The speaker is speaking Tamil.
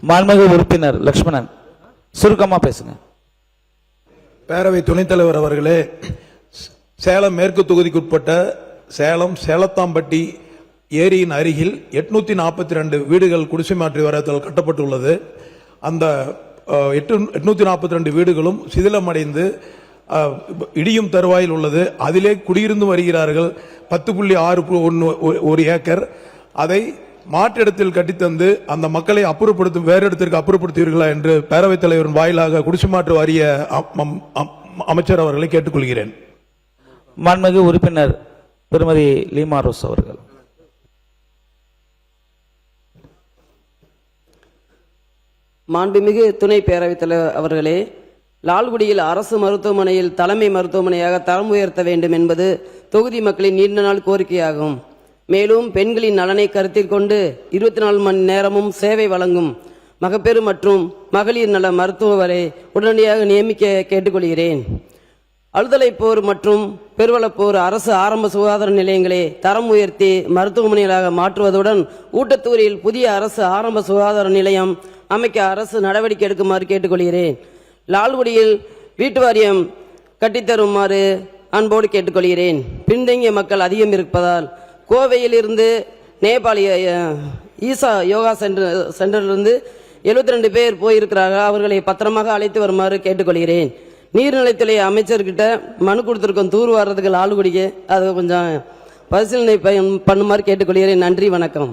மாண்புமிகு உறுப்பினர் லட்சுமணன் சுருக்கமா பேசுங்க. பேரவை துணைத் தலைவர் அவர்களே, சேலம் மேற்கு தொகுதிக்குட்பட்ட சேலம் சேலத்தாம்பட்டி ஏரியின் அருகில் 842 வீடுகள் குடிசை மாற்று வாரியத்தால் கட்டப்பட்டுள்ளது. அந்த 842 வீடுகளும் சிதிலமடைந்து இடியும் தருவாயில் உள்ளது. அதிலே குடியிருந்து வருகிறார்கள். 10.6 ஏக்கர். அதை மாற்று இடத்தில் கட்டித்தந்து அந்த மக்களை அப்புறப்படுத்தும் வேறு இடத்திற்கு அப்புறப்படுத்துவீர்களா என்று பேரவைத் தலைவரின் வாயிலாக குடிசை மாற்று வாரிய அமைச்சர் அவர்களை கேட்டுக்கொள்கிறேன். மாண்புமிகு உறுப்பினர் திருமதி லீமா ரோஸ் அவர்கள். மாண்புமிகு துணை பேரவைத் தலைவர் அவர்களே, லால்குடியில் அரசு மருத்துவமனையில் தலைமை மருத்துவமனையாக தரம் உயர்த்த வேண்டும் என்பது தொகுதி மக்களின் நீண்ட நாள் கோரிக்கையாகும். மேலும் பெண்களின் நலனை கருத்தில் கொண்டு 24 மணி நேரமும் சேவை வழங்கும் மகப்பேறு மற்றும் மகளிர் நல மருத்துவரை உடனடியாக நியமிக்க கேட்டுக்கொள்கிறேன். அழுதலைப்போர் மற்றும் பெருவளப்போர் அரசு ஆரம்ப சுகாதார நிலையங்களை தரம் உயர்த்தி மருத்துவமனைகளாக மாற்றுவதுடன் ஊட்டத்தூரில் புதிய அரசு ஆரம்ப சுகாதார நிலையம் அமைக்க அரசு நடவடிக்கை எடுக்குமாறு கேட்டுக்கொள்கிறேன். லால்குடியில் வீட்டு வாரியம் கட்டித்தருமாறு அன்போடு கேட்டுக்கொள்கிறேன். பின்தங்கிய மக்கள் அதிகம் இருப்பதால் கோவையில் இருந்து நேபாளி ஈசா யோகா சென்டரிலிருந்து 72 பேர் போயிருக்கிறார்கள். அவர்களை பத்திரமாக அழைத்து வருமாறு கேட்டுக்கொள்கிறேன். நீர்நிலைத்துறை அமைச்சர்கிட்ட மனு கொடுத்துருக்கோம் தூர் வர்றதுக்கு லால்குடிக்கு, அதை கொஞ்சம் பரிசீலனை பண்ணுமாறு கேட்டுக்கொள்கிறேன். நன்றி, வணக்கம்.